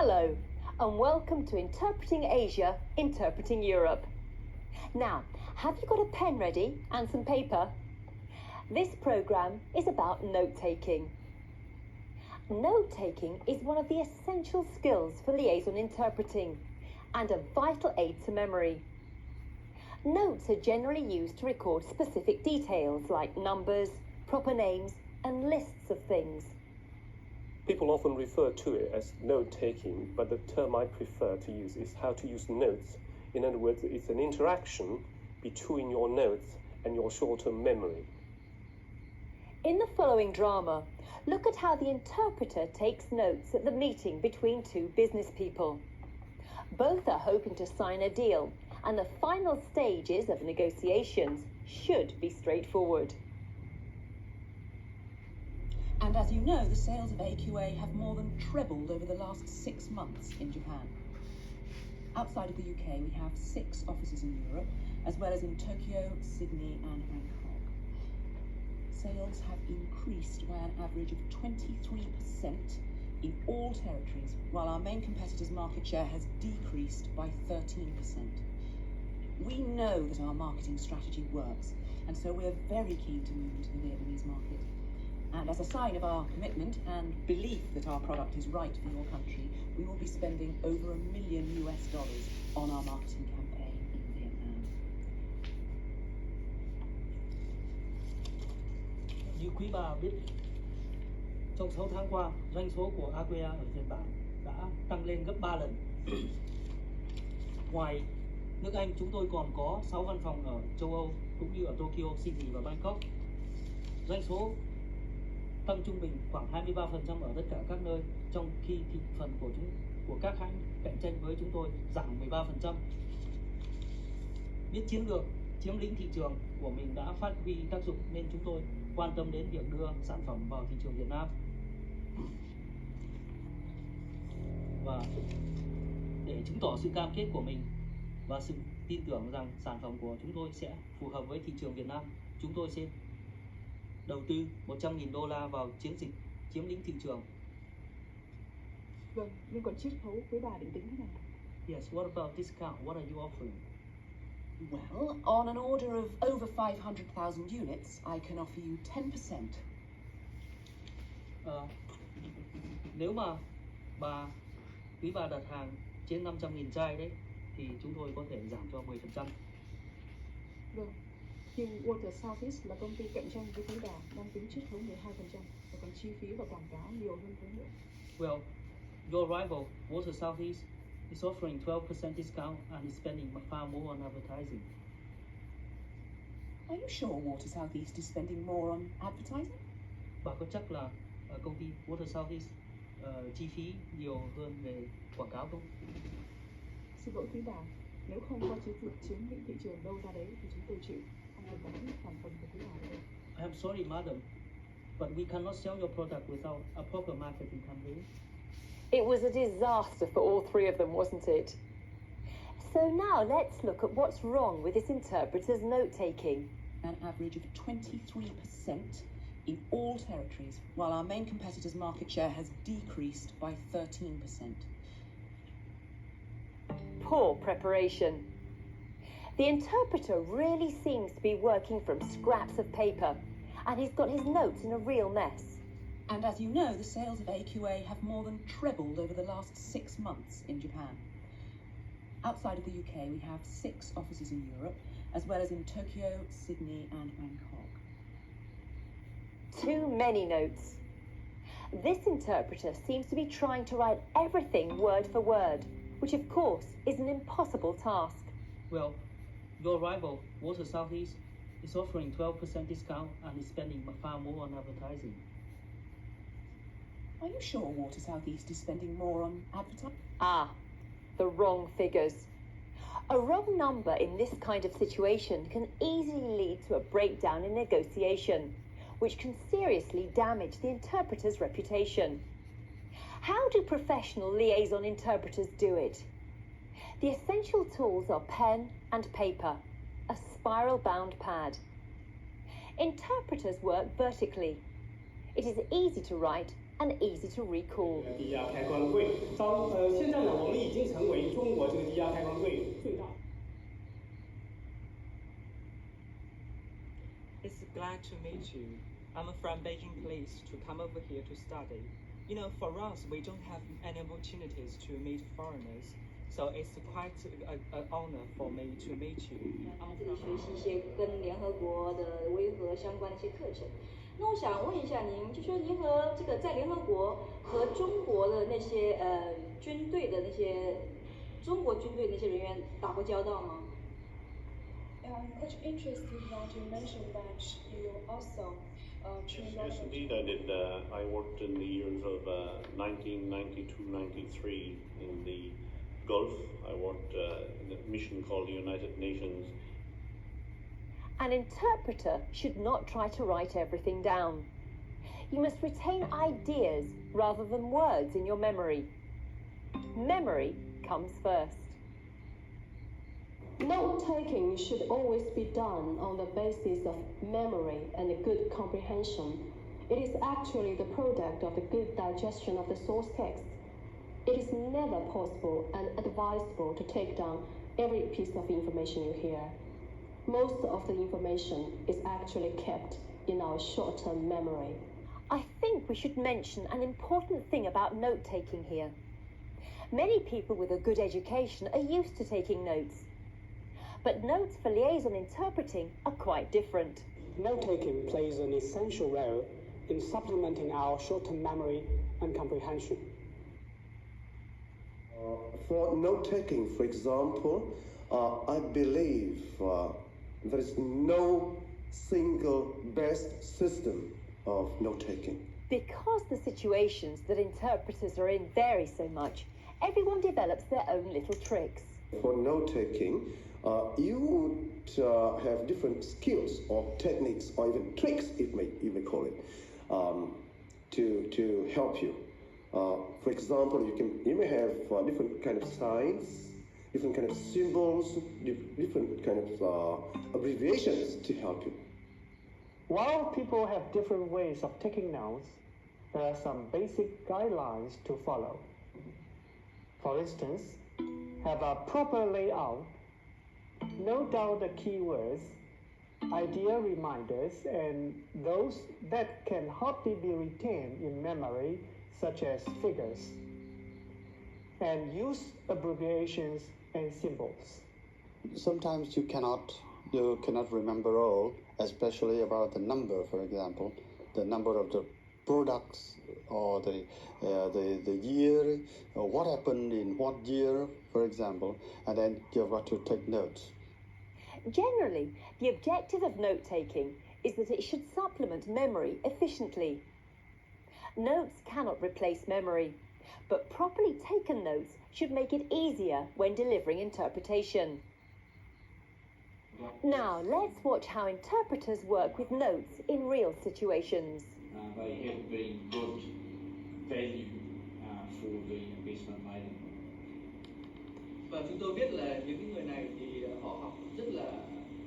Hello, and welcome to Interpreting Asia, Interpreting Europe. Now, have you got a pen ready and some paper? This programme is about note-taking. Note-taking is one of the essential skills for liaison interpreting and a vital aid to memory. Notes are generally used to record specific details like numbers, proper names, and lists of things. People often refer to it as note-taking, but the term I prefer to use is how to use notes. In other words, it's an interaction between your notes and your short-term memory. In the following drama, look at how the interpreter takes notes at the meeting between two business people. Both are hoping to sign a deal, and the final stages of negotiations should be straightforward. And as you know, the sales of AQA have more than trebled over the last 6 months in Japan. Outside of the UK, we have 6 offices in Europe, as well as in Tokyo, Sydney and Bangkok. Sales have increased by an average of 23% in all territories, while our main competitor's market share has decreased by 13%. We know that our marketing strategy works, and so we are very keen to move into the Vietnamese market. And as a sign of our commitment and belief that our product is right for your country, we will be spending over $1 million on our marketing campaign in Vietnam. Như quý bà biết, trong 6 tháng qua, doanh số của Aquea ở Nhật Bản đã tăng lên gấp 3 lần. Ngoài nước Anh, chúng tôi còn có 6 văn phòng ở châu Âu, cũng như ở Tokyo, Sydney và Bangkok. Doanh số tăng trung bình khoảng 23% ở tất cả các nơi, trong khi thị phần của các hãng cạnh tranh với chúng tôi giảm 13%. Biết chiến lược chiếm lĩnh thị trường của mình đã phát huy tác dụng, nên chúng tôi quan tâm đến việc đưa sản phẩm vào thị trường Việt Nam. Và để chứng tỏ sự cam kết của mình và sự tin tưởng rằng sản phẩm của chúng tôi sẽ phù hợp với thị trường Việt Nam, chúng tôi sẽ đầu tư $100.000 vào chiến dịch chiếm lĩnh thị trường. Vâng, nhưng còn chiết khấu với bà định tính thế nào? Yes, what about discount? What are you offering? Well, on an order of over 500,000 units, I can offer you 10%. Nếu mà quý bà đặt hàng trên 500.000 chai đấy, thì chúng tôi có thể giảm cho 10%. Vâng, nhưng Water Southeast là công ty cạnh tranh với quý bà đang tính chiết khấu 12% và còn chi phí và quảng cáo nhiều hơn thế nữa. Well, your rival, Water Southeast, is offering 12% discount and is spending far more on advertising. Are you sure Water Southeast is spending more on advertising? Bà có chắc là công ty Water Southeast chi phí nhiều hơn về quảng cáo không? Xin lỗi quý bà, nếu không qua chiến dịch chiếm lĩnh thị trường đâu ra đấy thì chúng tôi chịu, không thể bán sản phẩm của quý bà đâu. I'm sorry, madam, but we cannot sell your product without a proper marketing campaign. It was a disaster for all three of them, wasn't it? So now let's look at what's wrong with this interpreter's note-taking. An average of 23% in all territories, while our main competitor's market share has decreased by 13%. Poor preparation. The interpreter really seems to be working from scraps of paper, and he's got his notes in a real mess. And as you know, the sales of AQA have more than trebled over the last 6 months in Japan. Outside of the UK, we have 6 offices in Europe, as well as in Tokyo, Sydney and Bangkok. Too many notes. This interpreter seems to be trying to write everything word for word, which of course is an impossible task. Well, your rival, Water Southeast, is offering 12% discount and is spending far more on advertising. Are you sure Water Southeast is spending more on advertising? Ah, the wrong figures. A wrong number in this kind of situation can easily lead to a breakdown in negotiation, which can seriously damage the interpreter's reputation. How do professional liaison interpreters do it? The essential tools are pen and paper, a spiral-bound pad. Interpreters work vertically. It is easy to write and easy to recall. 低压开关柜，现在呢，我们已经成为中国这个低压开关柜最大。It's glad to meet you. I'm from Beijing Police to come over here to study. You know, for us, we don't have any opportunities to meet foreigners, so it's quite an honor for me to meet you. 这里学习一些跟联合国的维和相关的一些课程。那我想问一下您，就说您和这个在联合国和中国的那些军队的那些中国军队那些人员打过交道吗？ I'm quite interested that you mentioned that you also trained Yes, indeed, I did. I worked in the years of 1992-93 in the Gulf. I worked in a mission called the United Nations. An interpreter should not try to write everything down. You must retain ideas rather than words in your memory. Memory comes first. Note-taking should always be done on the basis of memory and good comprehension. It is actually the product of the good digestion of the source text. It is never possible and advisable to take down every piece of information you hear. Most of the information is actually kept in our short-term memory. I think we should mention an important thing about note-taking here. Many people with a good education are used to taking notes. But notes for liaison interpreting are quite different. Note-taking plays an essential role in supplementing our short-term memory and comprehension. For note-taking, for example, I believe there is no single best system of note-taking. Because the situations that interpreters are in vary so much, everyone develops their own little tricks. For note-taking, you would have different skills or techniques or even tricks, you may call it, to help you. For example, you may have different kind of signs, different kind of symbols, different kind of abbreviations to help you. While people have different ways of taking notes, there are some basic guidelines to follow. For instance, have a proper layout, note down the keywords, idea reminders, and those that can hardly be retained in memory, such as figures, and use abbreviations and symbols. Sometimes you cannot remember all, especially about the number, for example, the number of the products or the year, or what happened in what year, for example, and then you've got to take notes. Generally, the objective of note-taking is that it should supplement memory efficiently. Notes cannot replace memory, but properly taken notes should make it easier when delivering interpretation. Now, let's watch how interpreters work with notes in real situations. They have very good value for the investment made in them. Và chúng tôi biết là những người này thì họ học rất là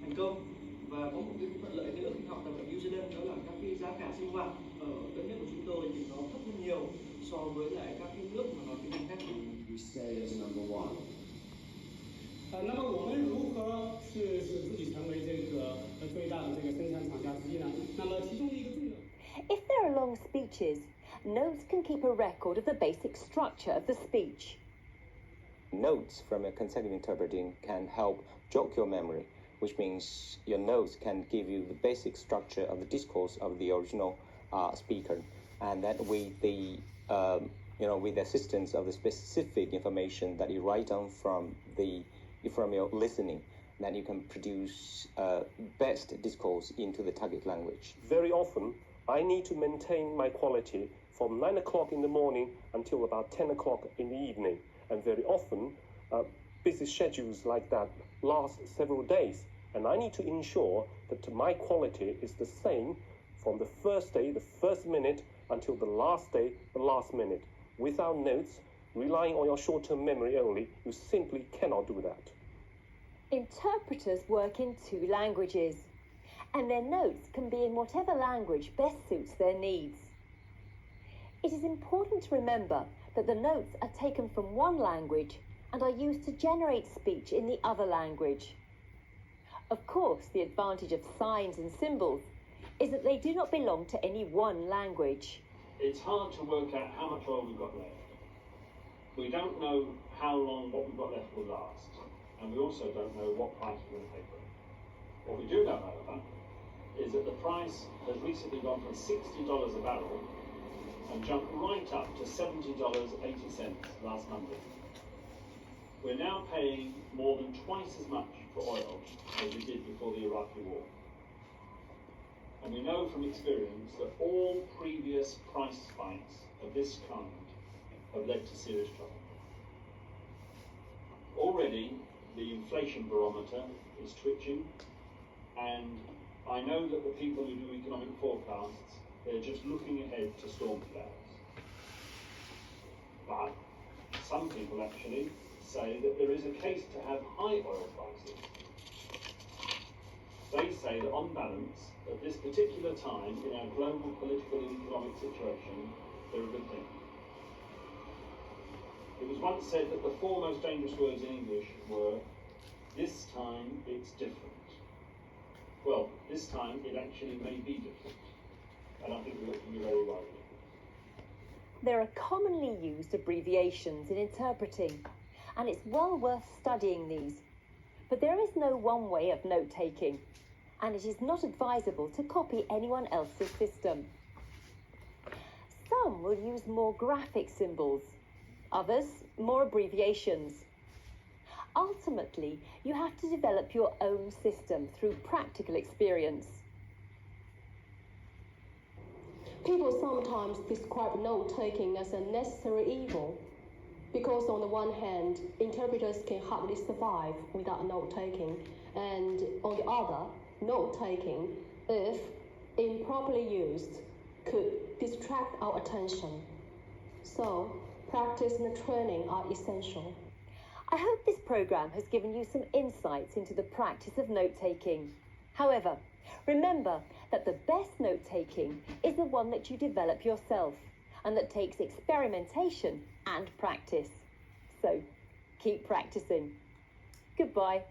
thành công, và có một cái thuận lợi nữa khi học tập ở New Zealand, đó là các cái giá cả sinh hoạt ở đất nước của chúng tôi thì nó thấp hơn nhiều so với lại các cái nước mà nói tiếng Anh khác. We stay as number one. 那么我们如何使自己成为这个最大的这个生产厂家之一呢？那么其中的一个重要。 If there are long speeches, notes can keep a record of the basic structure of the speech. Notes from a consecutive interpreting can help jog your memory, which means your notes can give you the basic structure of the discourse of the original speaker, and that with the with the assistance of the specific information that you write down from your listening, then you can produce best discourse into the target language. Very often, I need to maintain my quality from 9 o'clock in the morning until about 10 o'clock in the evening. And very often, busy schedules like that last several days. And I need to ensure that my quality is the same from the first day, the first minute, until the last day, the last minute. Without notes, relying on your short-term memory only, you simply cannot do that. Interpreters work in 2 languages, and their notes can be in whatever language best suits their needs. It is important to remember that the notes are taken from one language and are used to generate speech in the other language. Of course, the advantage of signs and symbols is that they do not belong to any one language. It's hard to work out how much oil we've got left. We don't know how long what we've got left will last, and we also don't know what price we're going to pay for it. What we do know, however, is that the price has recently gone from $60 a barrel and jumped right up to $70.80 last Monday. We're now paying more than twice as much for oil as we did before the Iraqi war. And we know from experience that all previous price spikes of this kind have led to serious trouble. Already, the inflation barometer is twitching, and I know that the people who do economic forecasts, they're just looking ahead to storm clouds. But some people actually say that there is a case to have high oil prices. They say that on balance, at this particular time in our global political and economic situation, they're a good thing. It was once said that the four most dangerous words in English were, "This time it's different." Well, this time it actually may be different, and I think we ought to be very worried. There are commonly used abbreviations in interpreting, and it's well worth studying these. But there is no one way of note-taking, and it is not advisable to copy anyone else's system. Some will use more graphic symbols, others more abbreviations. Ultimately, you have to develop your own system through practical experience. People sometimes describe note-taking as a necessary evil, because on the one hand, interpreters can hardly survive without note-taking, and on the other, note-taking, if improperly used, could distract our attention. So, practice and training are essential. I hope this programme has given you some insights into the practice of note-taking. However, remember that the best note-taking is the one that you develop yourself and that takes experimentation and practice. So, keep practicing. Goodbye.